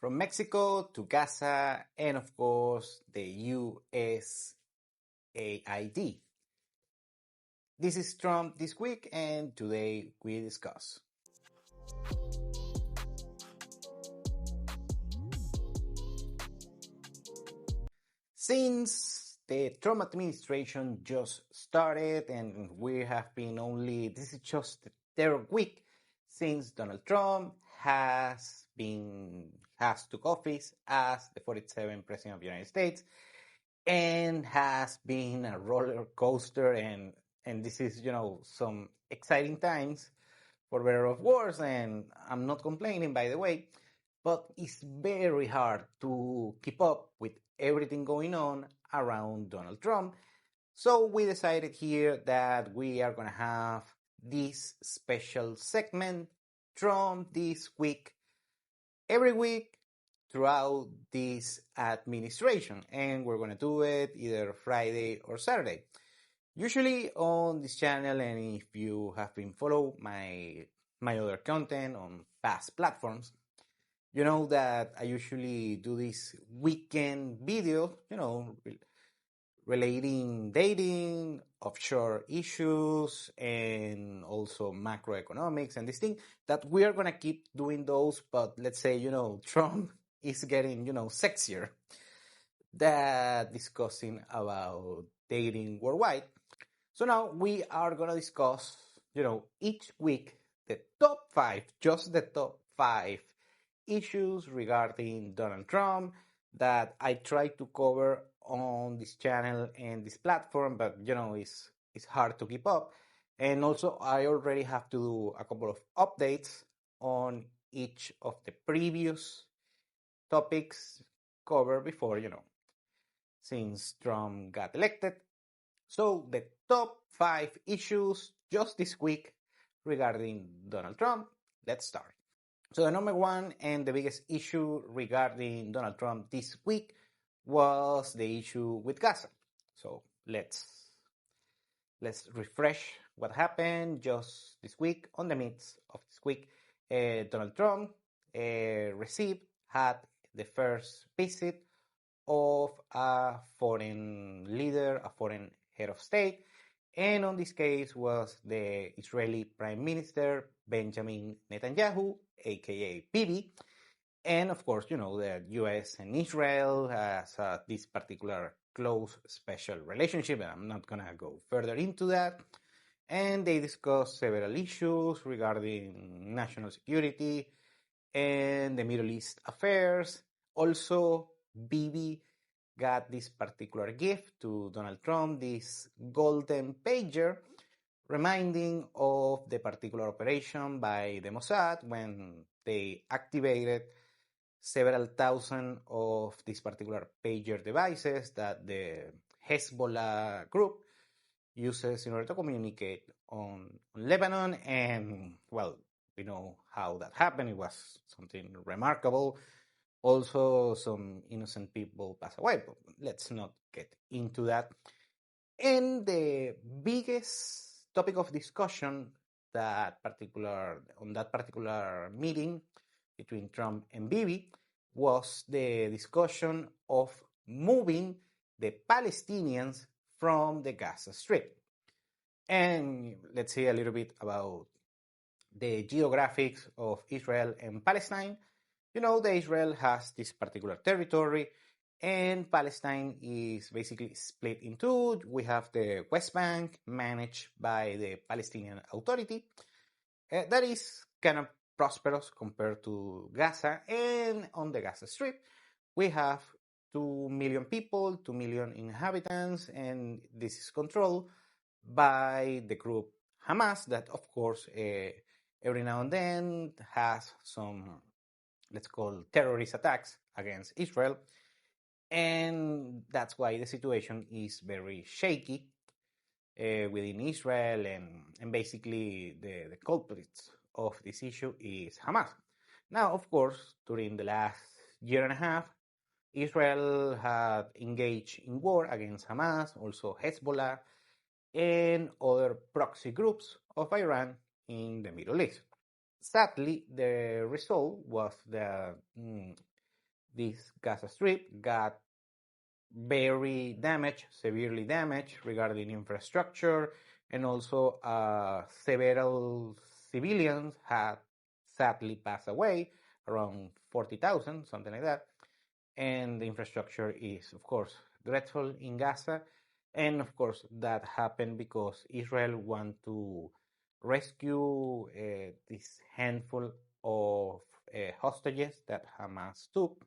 From Mexico to Gaza, and of course, the USAID. This is Trump This Week, and today we discuss. Since the Trump administration just started, and we have been this is just the third week since Donald Trump has took office as the 47th president of the United States, and has been a roller coaster, and this is some exciting times for better or worse, and I'm not complaining, by the way, but it's very hard to keep up with everything going on around Donald Trump. So we decided here that we are going to have this special segment, Trump This Week, every week throughout this administration, and we're going to do it either Friday or Saturday. Usually on this channel, and if you have been follow my other content on past platforms, you know that I usually do this weekend video, relating dating, offshore issues, and also macroeconomics and this thing, that we are going to keep doing those. But let's say, Trump is getting, sexier than discussing about dating worldwide. So now we are going to discuss, each week the top 5, just the top 5 issues regarding Donald Trump that I try to cover on this channel and this platform, but it's hard to keep up. And also I already have to do a couple of updates on each of the previous topics covered before, since Trump got elected. So the top 5 issues just this week regarding Donald Trump. Let's start. So the number one and the biggest issue regarding Donald Trump this week was the issue with Gaza. So let's refresh what happened just this week. On the midst of this week, Donald Trump had the first visit of a foreign leader, a foreign head of state, and on this case was the Israeli Prime Minister Benjamin Netanyahu, aka Bibi. And of course, the US and Israel has this particular close special relationship, and I'm not gonna go further into that. And they discussed several issues regarding national security and the Middle East affairs. Also, Bibi got this particular gift to Donald Trump, this golden pager, reminding of the particular operation by the Mossad when they activated several thousand of these particular pager devices that the Hezbollah group uses in order to communicate on Lebanon. And, well, we know how that happened. It was something remarkable. Also, some innocent people pass away, but let's not get into that. And the biggest topic of discussion on that particular meeting between Trump and Bibi was the discussion of moving the Palestinians from the Gaza Strip. And let's say a little bit about the geographics of Israel and Palestine. That Israel has this particular territory, and Palestine is basically split in two. We have the West Bank managed by the Palestinian Authority. That is kind of prosperous compared to Gaza. And on the Gaza Strip, we have 2 million people, 2 million inhabitants, and this is controlled by the group Hamas that, of course, every now and then has some, let's call, terrorist attacks against Israel. And that's why the situation is very shaky within Israel, and basically the culprits of this issue is Hamas. Now, of course, during the last year and a half, Israel had engaged in war against Hamas, also Hezbollah, and other proxy groups of Iran in the Middle East. Sadly, the result was the this Gaza Strip got very damaged, severely damaged regarding infrastructure, and also several civilians had sadly passed away, around 40,000, something like that. And the infrastructure is, of course, dreadful in Gaza. And of course, that happened because Israel want to rescue this handful of hostages that Hamas took,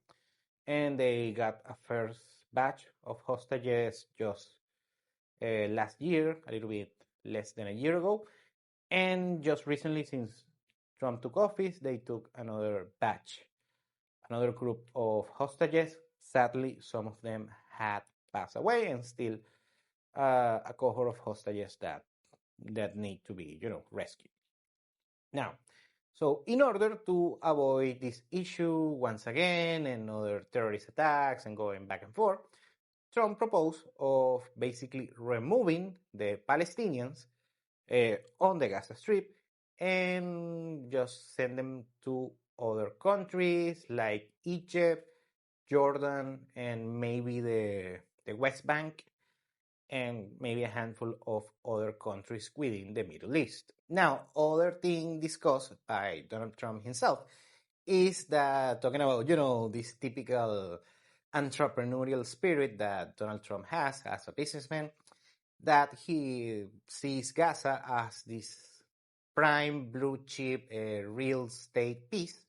and they got a first batch of hostages just last year, a little bit less than a year ago, and just recently, since Trump took office, they took another batch, another group of hostages. Sadly, some of them had passed away, and still a cohort of hostages that need to be, rescued. Now, so in order to avoid this issue once again and other terrorist attacks and going back and forth, Trump proposed of basically removing the Palestinians on the Gaza Strip and just send them to other countries like Egypt, Jordan, and maybe the West Bank, and maybe a handful of other countries within the Middle East. Now, other thing discussed by Donald Trump himself is that talking about, this typical entrepreneurial spirit that Donald Trump has as a businessman, that he sees Gaza as this prime blue chip real estate piece,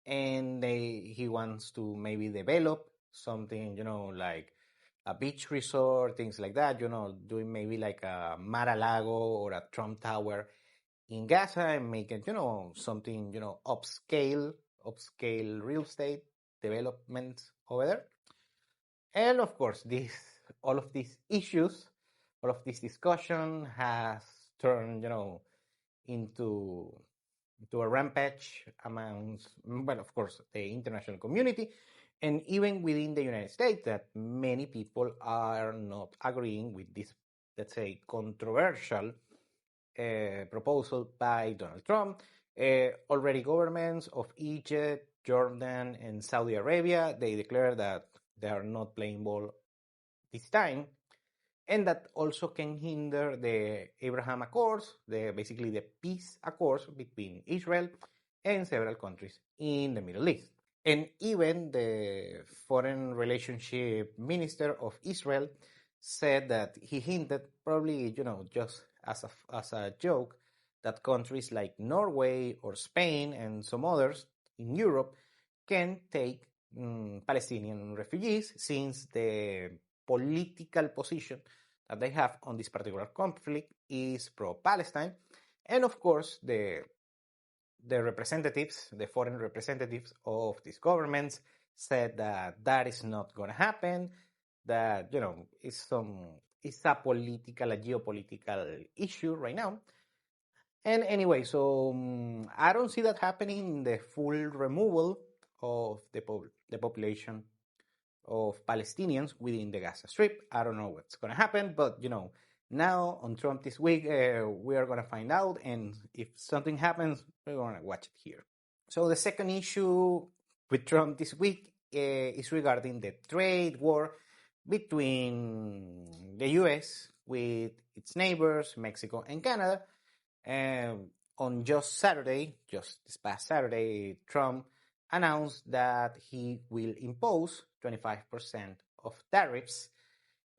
and he wants to maybe develop something, like a beach resort, things like that, doing maybe like a Mar-a-Lago or a Trump Tower in Gaza and make it, something, upscale real estate development over there. And of course, all of these issues, all of this discussion has turned, into a rampage amongst, well, of course, the international community, and even within the United States, that many people are not agreeing with this, let's say, controversial proposal by Donald Trump. Already governments of Egypt, Jordan, and Saudi Arabia, they declare that they are not playing ball this time, and that also can hinder the Abraham Accords, basically the peace accords between Israel and several countries in the Middle East. And even the foreign relationship minister of Israel said that he hinted, probably, just as a joke, that countries like Norway or Spain and some others in Europe can take Palestinian refugees, since the political position that they have on this particular conflict is pro-Palestine. And of course, the representatives, the foreign representatives of these governments, said that that is not going to happen, that, it's a geopolitical issue right now. And anyway, so I don't see that happening, the full removal of the population of Palestinians within the Gaza Strip. I don't know what's going to happen, but, now on Trump this week, we are going to find out, and if something happens, we're going to watch it here. So the second issue with Trump this week is regarding the trade war between the US with its neighbors, Mexico and Canada. On just this past Saturday, Trump announced that he will impose 25% of tariffs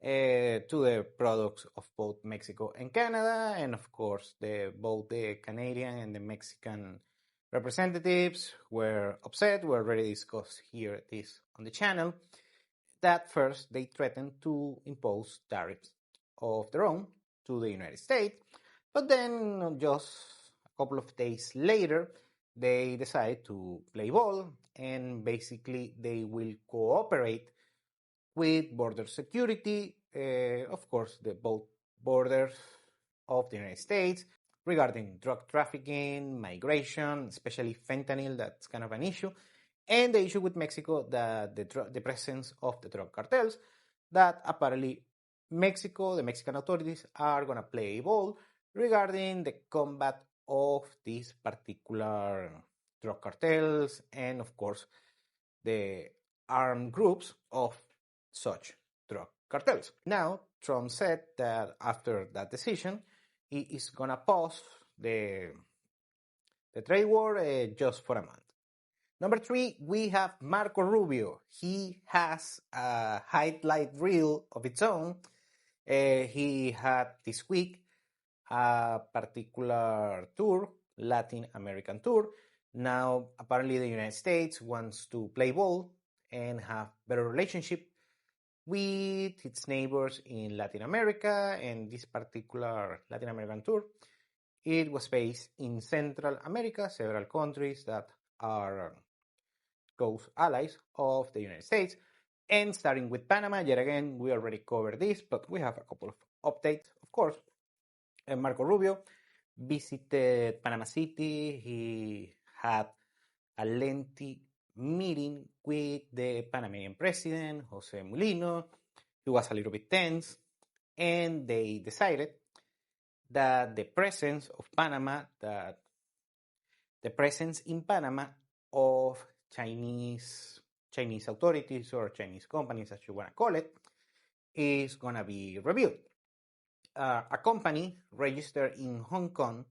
to the products of both Mexico and Canada. And of course, both the Canadian and the Mexican representatives were upset. We already discussed here this on the channel, that first they threatened to impose tariffs of their own to the United States. But then just a couple of days later, they decide to play ball, and basically they will cooperate with border security, of course, both borders of the United States, regarding drug trafficking, migration, especially fentanyl, that's kind of an issue, and the issue with Mexico, the presence of the drug cartels, that apparently Mexico, the Mexican authorities, are going to play a ball regarding the combat of these particular drug cartels, and of course, the armed groups of such drug cartels. Now, Trump said that after that decision, he is going to pause the trade war just for a month. Number 3, we have Marco Rubio. He has a highlight reel of its own. He had this week a particular tour, Latin American tour. Now, apparently the United States wants to play ball and have better relationship with its neighbors in Latin America, and this particular Latin American tour, it was based in Central America, several countries that are close allies of the United States. And starting with Panama, yet again, we already covered this, but we have a couple of updates, of course. And Marco Rubio visited Panama City. He had a lengthy meeting with the Panamanian president, Jose Mulino. He was a little bit tense, and they decided that the presence in Panama of Chinese authorities or Chinese companies, as you want to call it, is going to be reviewed. A company registered in Hong Kong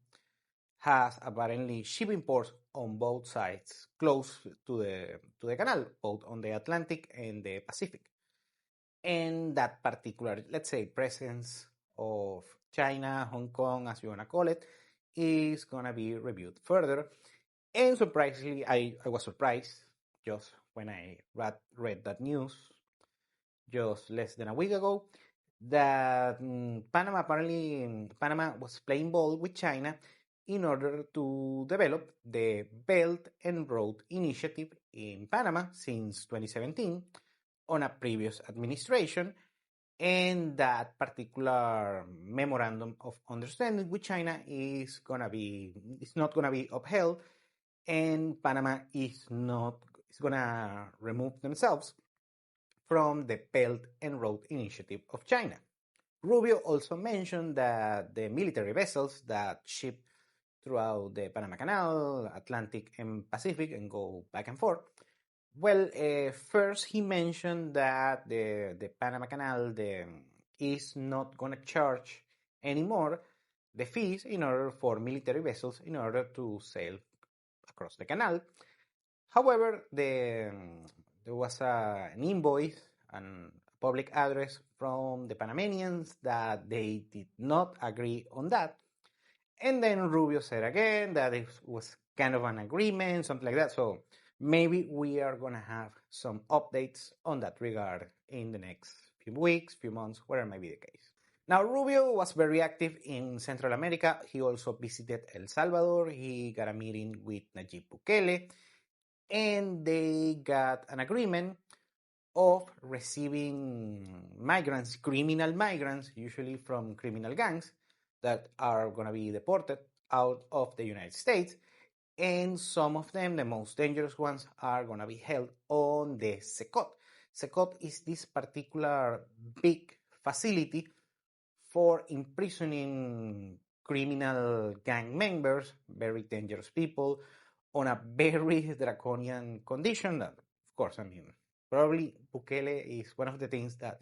has apparently shipping ports on both sides, close to the canal, both on the Atlantic and the Pacific. And that particular, let's say, presence of China, Hong Kong, as you want to call it, is going to be reviewed further. And surprisingly, I was surprised just when I read that news just less than a week ago that Panama was playing ball with China in order to develop the Belt and Road Initiative in Panama since 2017 on a previous administration, and that particular memorandum of understanding with China is not gonna be upheld, and Panama is gonna remove themselves from the Belt and Road Initiative of China. Rubio also mentioned that the military vessels that ship throughout the Panama Canal, Atlantic and Pacific and go back and forth. Well, first he mentioned that the Panama Canal is not going to charge anymore the fees in order for military vessels in order to sail across the canal. However, there was an invoice and a public address from the Panamanians that they did not agree on that. And then Rubio said again that it was kind of an agreement, something like that. So maybe we are going to have some updates on that regard in the next few weeks, few months, whatever may be the case. Now, Rubio was very active in Central America. He also visited El Salvador. He got a meeting with Nayib Bukele, and they got an agreement of receiving migrants, criminal migrants, usually from criminal gangs, that are going to be deported out of the United States. And some of them, the most dangerous ones, are going to be held on the SECOT. SECOT is this particular big facility for imprisoning criminal gang members, very dangerous people, on a very draconian condition. That, of course, I mean, probably Bukele is one of the things that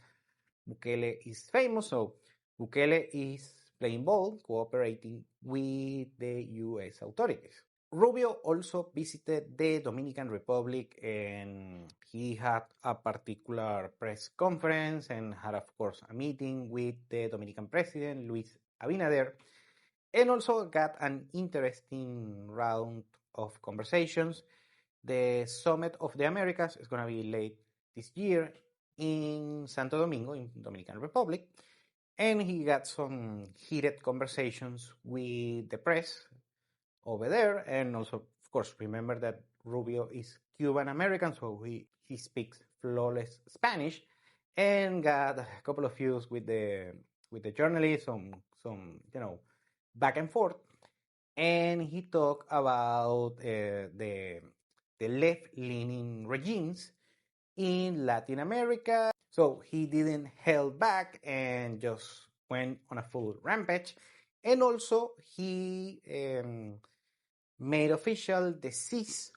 Bukele is famous. So Bukele is playing ball, cooperating with the U.S. authorities. Rubio also visited the Dominican Republic, and he had a particular press conference and had, of course, a meeting with the Dominican president, Luis Abinader, and also got an interesting round of conversations. The Summit of the Americas is going to be late this year in Santo Domingo, in Dominican Republic, and he got some heated conversations with the press over there. And also, of course, remember that Rubio is Cuban American, so he speaks flawless Spanish, and got a couple of views with the journalists, some back and forth. And he talked about the left-leaning regimes in Latin America. So he didn't held back and just went on a full rampage. And also he made official the cease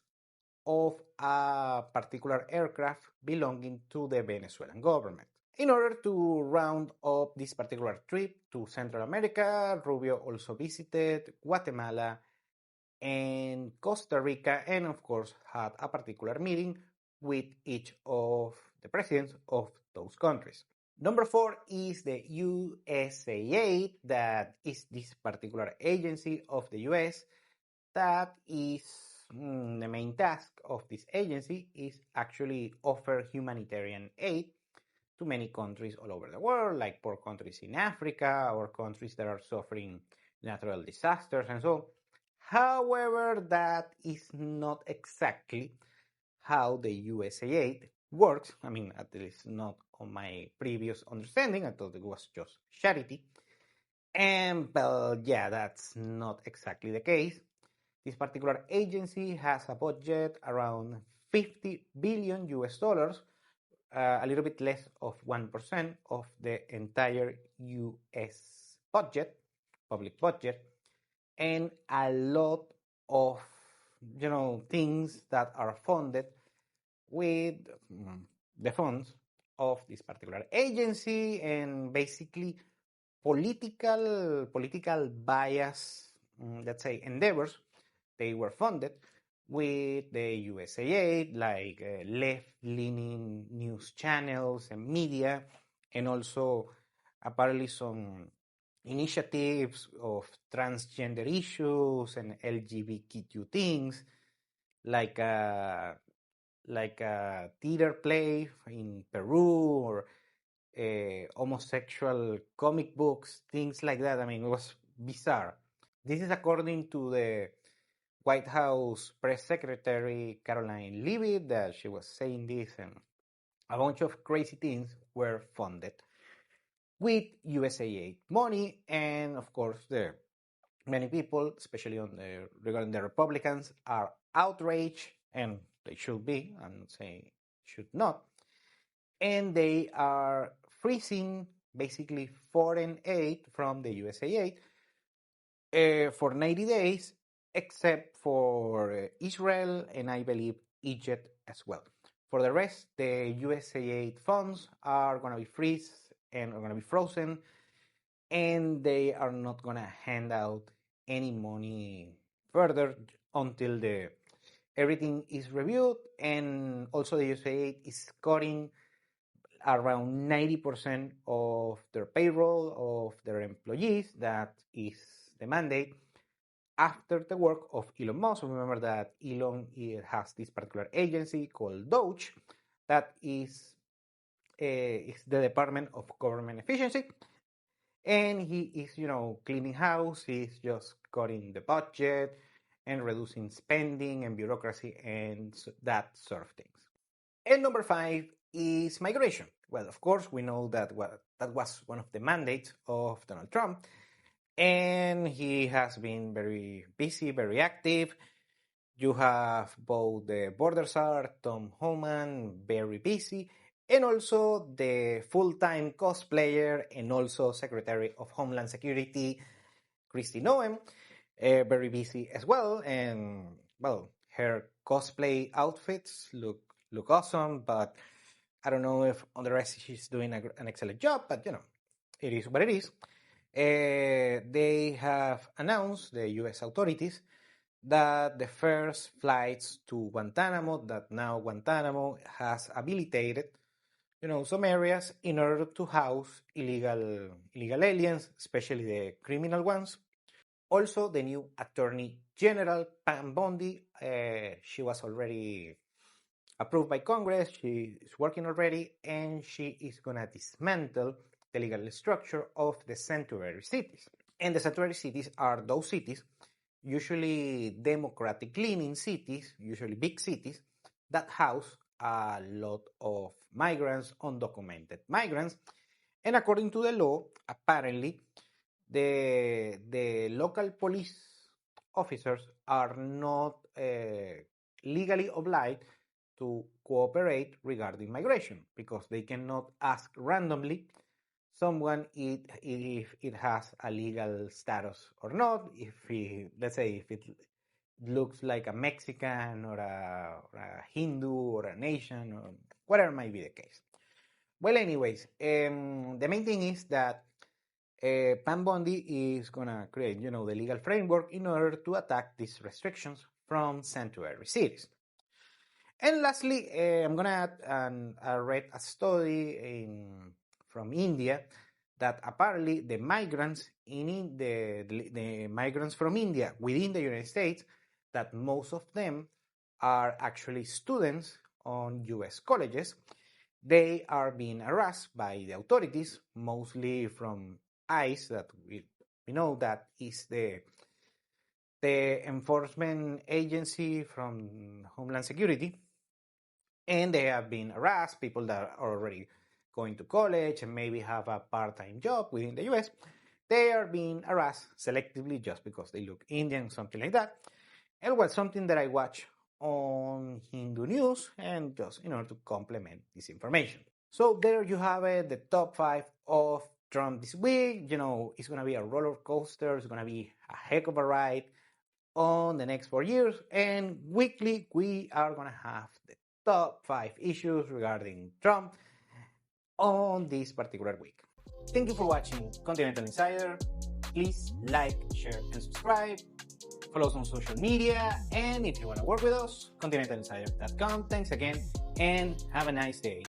of a particular aircraft belonging to the Venezuelan government. In order to round up this particular trip to Central America, Rubio also visited Guatemala and Costa Rica, and of course had a particular meeting with each of the presidents of those countries. Number 4 is the USAID, that is this particular agency of the US that is the main task of this agency is actually offer humanitarian aid to many countries all over the world, like poor countries in Africa or countries that are suffering natural disasters and so on. However, that is not exactly how the USAID works. I mean, at least not on my previous understanding. I thought it was just charity. And, well, yeah, that's not exactly the case. This particular agency has a budget around 50 billion US dollars, a little bit less of 1% of the entire US budget, public budget, and a lot of things that are funded with the funds of this particular agency, and basically political bias, let's say, endeavors. They were funded with the USAID, like left-leaning news channels and media, and also apparently some initiatives of transgender issues and LGBTQ things, like a theater play in Peru, or homosexual comic books, things like that. I mean, it was bizarre. This is according to the White House press secretary Caroline Leavitt, that she was saying this, and a bunch of crazy things were funded with USAID money, and of course, many people, especially regarding the Republicans, are outraged, and they should be. I'm not saying should not, and they are freezing basically foreign aid from the USAID for 90 days, except for Israel and I believe Egypt as well. For the rest, the USAID funds are going to be freeze and are going to be frozen, and they are not going to hand out any money further until everything is reviewed, and also the USAID is cutting around 90% of their payroll of their employees. That is the mandate after the work of Elon Musk. Remember that Elon has this particular agency called Doge that is the Department of Government Efficiency, and he is cleaning house. He's just cutting the budget and reducing spending and bureaucracy and that sort of things. And number 5 is migration. Well, of course, we know that that was one of the mandates of Donald Trump, and he has been very busy, very active. You have both the border czar, Tom Homan, very busy, and also the full-time cosplayer and also Secretary of Homeland Security, Kristi Noem, very busy as well. And, well, her cosplay outfits look awesome, but I don't know if on the rest she's doing an excellent job, but it is what it is. They have announced, the US authorities, that the first flights to Guantanamo, that now Guantanamo has habilitated, some areas in order to house illegal aliens, especially the criminal ones. Also, the new Attorney General, Pam Bondi, she was already approved by Congress. She is working already, and she is going to dismantle the legal structure of the sanctuary cities. And the sanctuary cities are those cities, usually democratic-leaning cities, usually big cities, that house a lot of migrants, undocumented migrants. And according to the law, apparently, the local police officers are not legally obliged to cooperate regarding migration, because they cannot ask randomly someone if it has a legal status or not. Let's say if looks like a Mexican or a Hindu or an Asian or whatever might be the case. Well, anyways, the main thing is that Pam Bondi is gonna create, the legal framework in order to attack these restrictions from sanctuary cities. And lastly, I'm gonna add, I read a study from India that apparently the migrants the migrants from India within the United States, that most of them are actually students on U.S. colleges. They are being harassed by the authorities, mostly from ICE, that we know that is the enforcement agency from Homeland Security, and they have been harassed. People that are already going to college and maybe have a part-time job within the US, they are being harassed selectively just because they look Indian, something like that. It was something that I watched on Hindu news, and just in order to complement this information. So there you have it, the top 5 of Trump this week. It's going to be a roller coaster. It's going to be a heck of a ride on the next 4 years. And weekly, we are going to have the top 5 issues regarding Trump on this particular week. Thank you for watching Continental Insider. Please like, share, and subscribe. Follow us on social media. And if you want to work with us, continentalinsider.com. Thanks again, and have a nice day.